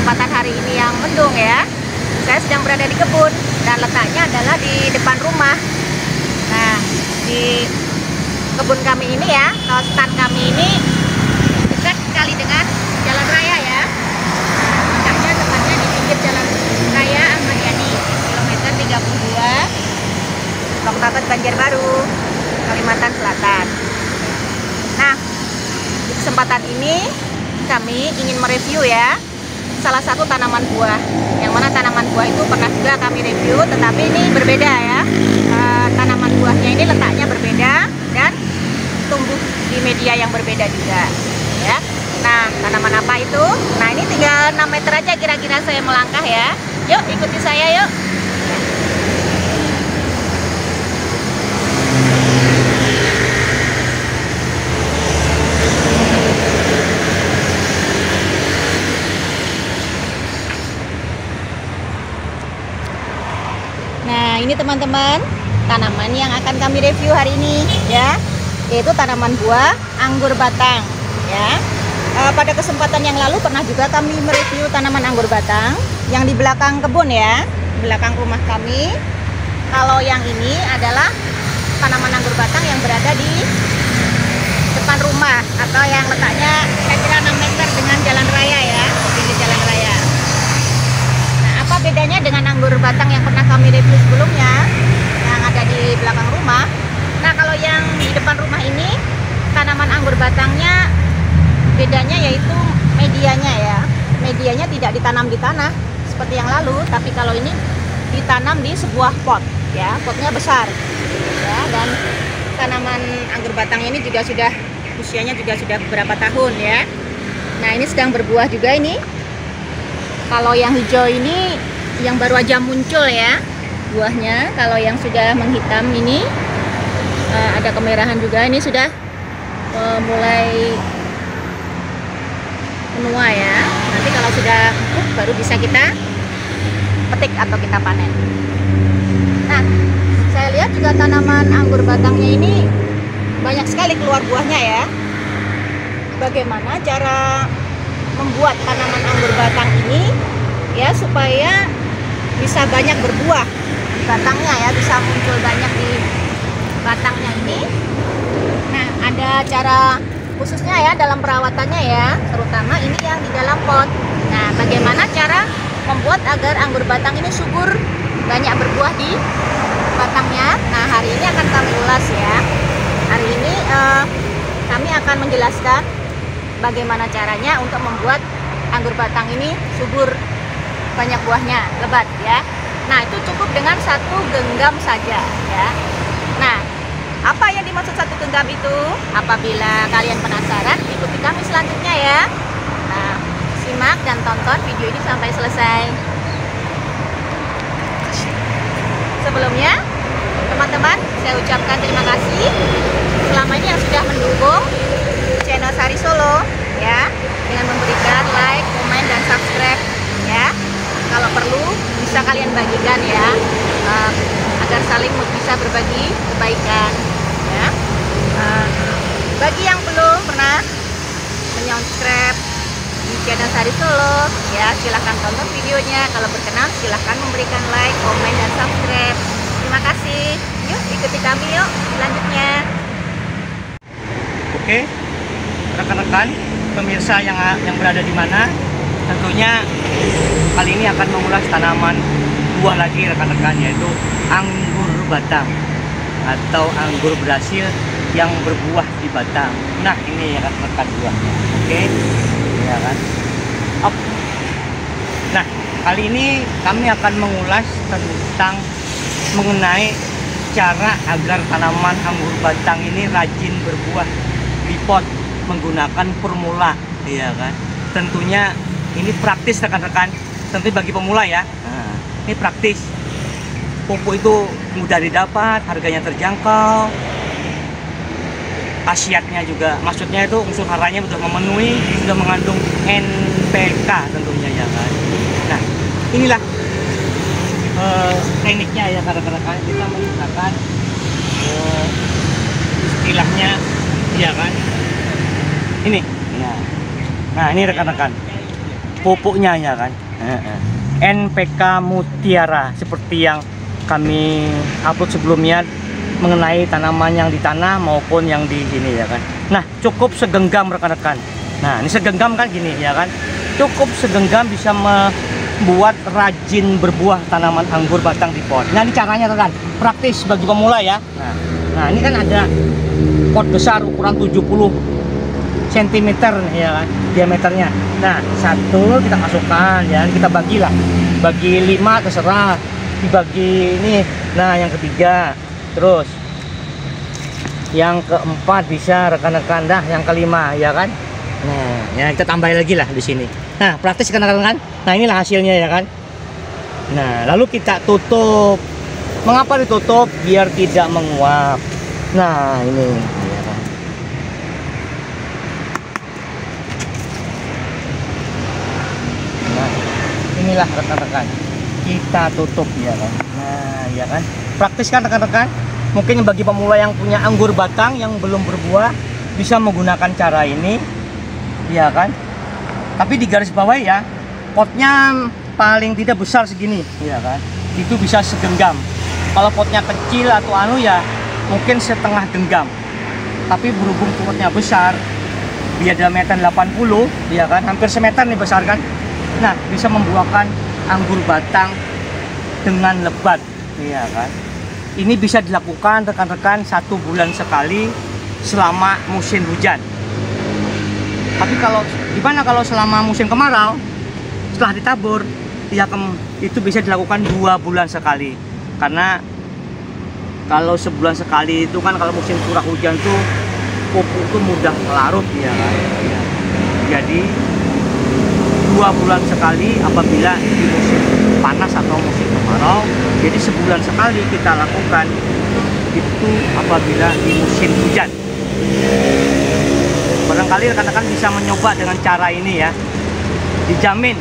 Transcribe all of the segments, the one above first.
kesempatan hari ini yang mendung ya. Saya sedang berada di kebun dan letaknya adalah di depan rumah. Nah, di kebun kami ini ya, atau stan kami ini dekat sekali dengan jalan raya ya. Letaknya tepatnya di pinggir jalan raya Ahmad Yani, kilometer 32, Loktaket Banjarbaru, Kalimantan Selatan. Nah, di kesempatan ini kami ingin mereview ya salah satu tanaman buah, yang mana tanaman buah itu pernah juga kami review, tetapi ini berbeda ya. Tanaman buahnya ini letaknya berbeda dan tumbuh di media yang berbeda juga ya. Nah, tanaman apa itu? Nah, ini tinggal 6 meter aja kira-kira saya melangkah ya. Yuk ikuti saya yuk. Nah, ini teman-teman, tanaman yang akan kami review hari ini ya, yaitu tanaman buah anggur batang ya. Pada kesempatan yang lalu pernah juga kami mereview tanaman anggur batang yang di belakang kebun ya, belakang rumah kami. Kalau yang ini adalah tanaman anggur batang yang berada di depan rumah atau yang letaknya kira-kira 6 meter dengan jalan raya ya, pinggir jalan raya. Apa bedanya dengan anggur batang yang pernah kami review sebelumnya yang ada di belakang rumah? Nah, kalau yang di depan rumah ini tanaman anggur batangnya bedanya yaitu medianya ya. Medianya tidak ditanam di tanah seperti yang lalu, tapi kalau ini ditanam di sebuah pot ya, potnya besar ya. Dan tanaman anggur batang ini juga sudah usianya juga sudah beberapa tahun ya. Nah, ini sedang berbuah juga ini. Kalau yang hijau ini yang baru aja muncul ya buahnya. Kalau yang sudah menghitam ini ada kemerahan juga, ini sudah mulai menua ya. Nanti kalau sudah baru bisa kita petik atau kita panen. Nah, saya lihat juga tanaman anggur batangnya ini banyak sekali keluar buahnya ya. Bagaimana cara membuat tanaman anggur batang ini ya supaya bisa banyak berbuah di batangnya ya, bisa muncul banyak di batangnya ini. Nah, ada cara khususnya ya dalam perawatannya ya, terutama ini yang di dalam pot. Nah, bagaimana cara membuat agar anggur batang ini subur, banyak berbuah di batangnya? Nah, hari ini akan kami ulas ya. Hari ini kami akan menjelaskan bagaimana caranya untuk membuat anggur batang ini subur, banyak buahnya, lebat ya. Nah, itu cukup dengan 1 genggam saja ya. Nah, apa yang dimaksud 1 genggam itu? Apabila kalian penasaran, ikuti kami selanjutnya ya. Nah, simak dan tonton video ini sampai selesai. Sebelumnya, teman-teman, saya ucapkan terima kasih selama ini yang sudah mendukung channel Sari Solo ya, dengan memberikan like, komen, dan subscribe ya. Kalau perlu bisa kalian bagikan ya, agar saling bisa berbagi kebaikan ya. Bagi yang belum pernah menyubscribe di channel Sari Solo ya, silahkan tonton videonya. Kalau berkenan silahkan memberikan like, komen, dan subscribe. Terima kasih. Yuk ikuti kami yuk selanjutnya. Oke, rekan-rekan pemirsa yang berada di mana, tentunya kali ini akan mengulas tanaman buah lagi rekan-rekan, yaitu anggur batang atau anggur Brasil yang berbuah di batang. Nah, ini ya rekan-rekan buahnya. Oke, ya kan. Nah, kali ini kami akan mengulas tentang mengenai cara agar tanaman anggur batang ini rajin berbuah di pot menggunakan formula, ya kan. Tentunya ini praktis rekan-rekan, tentu bagi pemula ya. Nah, ini praktis. Pupuk itu mudah didapat, harganya terjangkau, khasiatnya juga, maksudnya itu unsur haranya sudah memenuhi, sudah mengandung NPK tentunya ya kan. Nah, inilah tekniknya ya rekan-rekan, kita menggunakan istilahnya ya kan, ini ya. Nah, ini rekan-rekan, pupuknya ya kan. NPK Mutiara seperti yang kami upload sebelumnya mengenai tanaman yang di tanah maupun yang di sini ya kan. Nah, cukup segenggam rekan-rekan. Nah, ini segenggam kan gini ya kan. Cukup segenggam bisa membuat rajin berbuah tanaman anggur batang di pot. Nah, ini caranya rekan. Praktis bagi pemula ya. Nah, ini kan ada pot besar ukuran 70 cm ya kan diameternya. Nah, satu kita masukkan ya, kita bagilah. Bagi 5 terserah. Dibagi ini. Nah, yang ketiga. Terus yang keempat bisa rekan-rekan, dah yang kelima ya kan. Nah, ya kita tambah lagi lah di sini. Nah, praktis kan rekan-rekan. Nah, inilah hasilnya ya kan. Nah, lalu kita tutup. Mengapa ditutup? Biar tidak menguap. Nah, ini ya kan. Nah, inilah rekan-rekan. Kita tutup ya kan. Nah, ya kan. Praktis kan rekan-rekan. Mungkin bagi pemula yang punya anggur batang yang belum berbuah bisa menggunakan cara ini ya kan. Tapi di garis bawah ya, potnya paling tidak besar segini ya kan. Itu bisa segenggam. Kalau potnya kecil atau anu ya mungkin setengah genggam. Tapi berhubung potnya besar, dia diameter 80 ya kan, hampir semeter nih besar kan. Nah, bisa membuahkan anggur batang dengan lebat ya kan. Ini bisa dilakukan rekan-rekan 1 bulan sekali selama musim hujan. Tapi kalau gimana kalau selama musim kemarau setelah ditabur ya itu bisa dilakukan 2 bulan sekali. Karena kalau sebulan sekali itu kan kalau musim curah hujan tuh pupuk itu mudah larut ya kan. Jadi 2 bulan sekali apabila di musim panas atau musim kemarau. Jadi sebulan sekali kita lakukan itu apabila di musim hujan. Barangkali rekan-rekan bisa mencoba dengan cara ini ya. Dijamin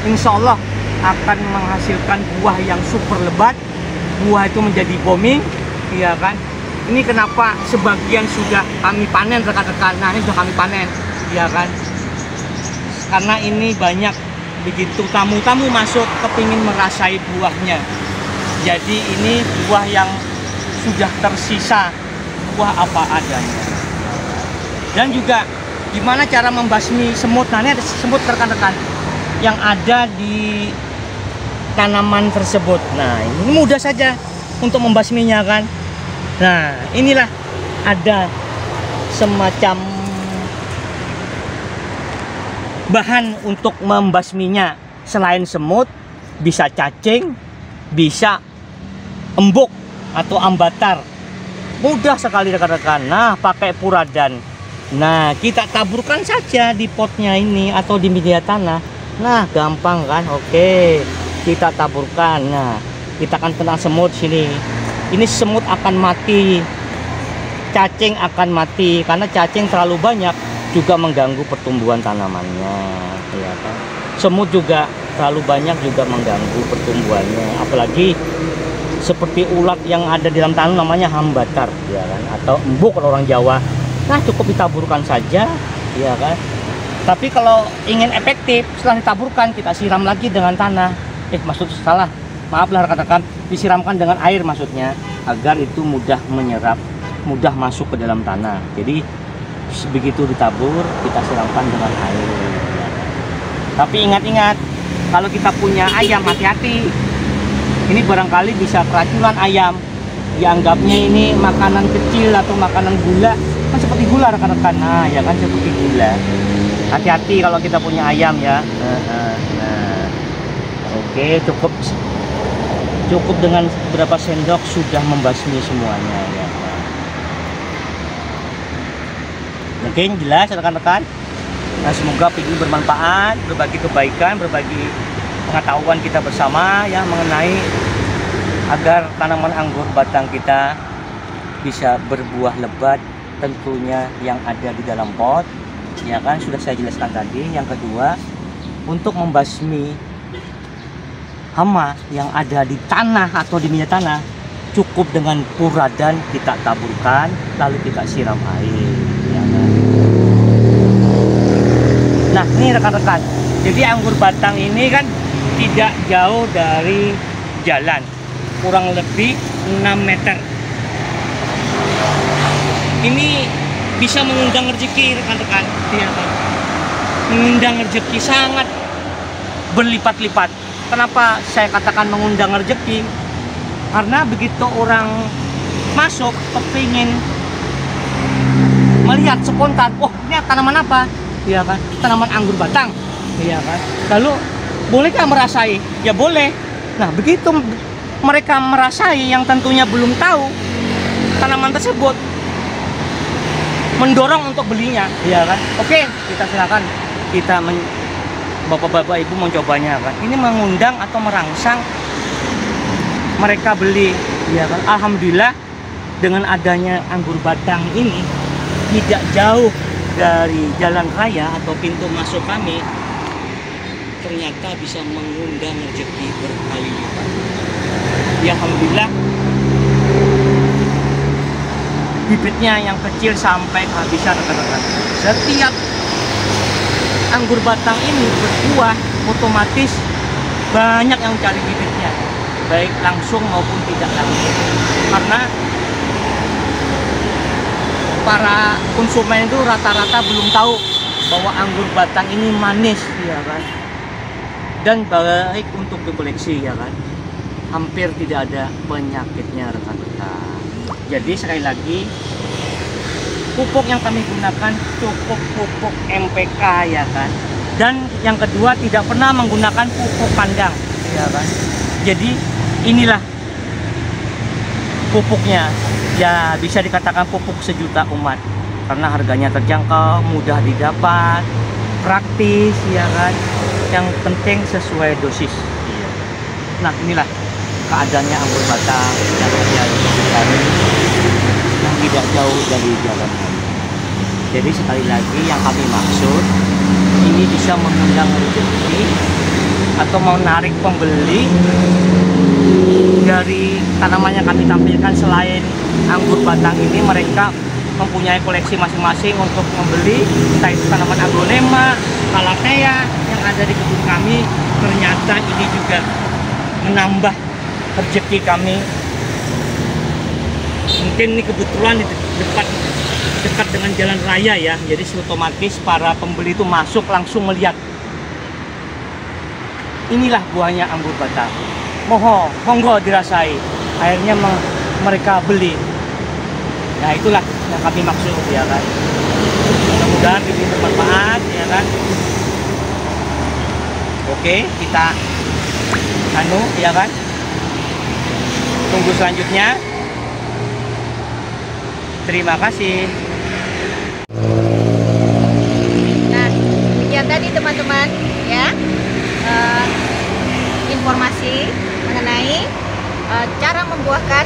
insya Allah akan menghasilkan buah yang super lebat. Buah itu menjadi booming ya kan. Ini kenapa sebagian sudah kami panen rekan-rekan. Nah, ini sudah kami panen ya kan. Karena ini banyak begitu tamu-tamu masuk kepingin merasai buahnya. Jadi ini buah yang sudah tersisa, buah apa adanya. Dan juga gimana cara membasmi semut. Nah, ini ada semut rekan-rekan yang ada di tanaman tersebut. Nah, ini mudah saja untuk membasminya kan. Nah, inilah ada semacam bahan untuk membasminya. Selain semut, bisa cacing, bisa embuk atau ambatar. Mudah sekali rekan-rekan. Nah, pakai puradan. Nah, kita taburkan saja di potnya ini atau di media tanah. Nah, gampang kan? Oke, kita taburkan. Nah, kita akan kena semut sini. Ini semut akan mati, cacing akan mati karena cacing terlalu banyak juga mengganggu pertumbuhan tanamannya ya kan. Semut juga terlalu banyak juga mengganggu pertumbuhannya, apalagi seperti ulat yang ada di dalam tanah namanya hambatar ya kan, atau embuk kalau orang Jawa. Nah, cukup ditaburkan saja ya kan. Tapi kalau ingin efektif setelah ditaburkan kita siram lagi dengan tanah. Maksud salah, maaflah rekan-rekan, disiramkan dengan air maksudnya agar itu mudah menyerap, mudah masuk ke dalam tanah. Jadi begitu ditabur kita siramkan dengan air ya. Tapi ingat-ingat, kalau kita punya ayam hati-hati. Ini barangkali bisa keracunan ayam, dianggapnya ini makanan kecil atau makanan gula, kan seperti gula rekan-rekan. Nah ya kan, seperti gula. Hati-hati kalau kita punya ayam ya. Oke, cukup dengan beberapa sendok sudah membasmi semuanya ya. Mungkin jelas rekan-rekan. Nah, semoga video ini bermanfaat, berbagi kebaikan, berbagi pengetahuan kita bersama ya mengenai agar tanaman anggur batang kita bisa berbuah lebat, tentunya yang ada di dalam pot ya kan, sudah saya jelaskan tadi. Yang kedua, untuk membasmi hama yang ada di tanah atau di minyak tanah, cukup dengan puradan kita taburkan lalu kita siram air ya kan? Nah, ini rekan-rekan, Jadi anggur batang ini kan tidak jauh dari jalan, kurang lebih 6 meter. Ini bisa mengundang rezeki rekan-rekan, ya kan? Mengundang rezeki sangat berlipat-lipat. Kenapa saya katakan mengundang rezeki? Karena begitu orang masuk kepingin melihat spontan, oh ini tanaman apa? Iya kan? Tanaman anggur batang. Iya kan? Lalu bolehkah merasai? Ya boleh. Nah begitu mereka merasai yang tentunya belum tahu tanaman tersebut, mendorong untuk belinya, iya kan? Oke, kita silakan, kita bapak-bapak ibu mencobanya kan. Ini mengundang atau merangsang mereka beli, ya kan? Alhamdulillah dengan adanya anggur batang ini tidak jauh dari jalan raya atau pintu masuk kami, ternyata bisa mengundang rezeki berkali lipat. Ya alhamdulillah, bibitnya yang kecil sampai kehabisan rekan-rekan. Setiap anggur batang ini berbuah, otomatis banyak yang cari bibitnya, baik langsung maupun tidak langsung. Karena para konsumen itu rata-rata belum tahu bahwa anggur batang ini manis, ya kan, dan baik untuk dikoleksi, ya kan. Hampir tidak ada penyakitnya rekan-rekan. Jadi sekali lagi, pupuk yang kami gunakan cukup pupuk MPK, ya kan. Dan yang kedua, tidak pernah menggunakan pupuk kandang, ya kan. Jadi inilah pupuknya. Ya bisa dikatakan pupuk sejuta umat, karena harganya terjangkau, mudah didapat, praktis, ya kan. Yang penting sesuai dosis. Nah inilah keadaannya anggur batang yang ada di kami, yang tidak jauh dari jalan raya. Jadi sekali lagi yang kami maksud, ini bisa mengundang rezeki atau menarik pembeli dari tanaman yang kami tampilkan. Selain anggur batang ini, mereka mempunyai koleksi masing-masing untuk membeli, entah itu tanaman aglonema, calathea yang ada di kebun kami. Ternyata ini juga menambah rezeki kami. Mungkin ini kebetulan di dekat dengan jalan raya, ya, jadi otomatis para pembeli itu masuk langsung melihat. Inilah buahnya anggur batang. Monggo dirasai. Akhirnya mereka beli. Nah itulah yang kami maksud, ya kan. Mudah-mudahan ini bermanfaat, ya kan. Oke, kita ya kan. Tunggu selanjutnya. Terima kasih. Nah, demikian tadi teman-teman, ya, informasi mengenai cara membuahkan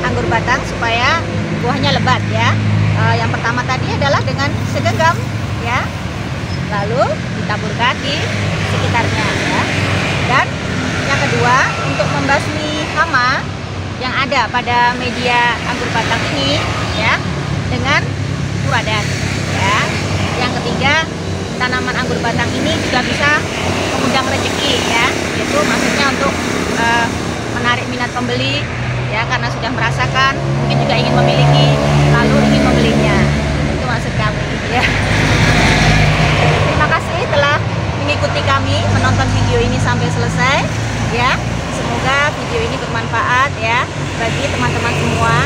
anggur batang supaya buahnya lebat, ya. Yang pertama tadi adalah dengan segenggam, ya, lalu ditaburkan di sekitarnya, ya. Dan yang kedua, untuk membasmi hama yang ada pada media anggur batang ini, ya, dengan furadan, ya. Yang ketiga, tanaman anggur batang ini juga bisa mengundang rezeki, ya, itu maksudnya untuk menarik minat pembeli, ya, karena sudah merasakan, mungkin juga ingin memiliki, lalu ingin membelinya. Itu maksud kami, ya. Terima kasih telah mengikuti kami, menonton video ini sampai selesai, ya. Semoga video ini bermanfaat, ya, bagi teman-teman semua.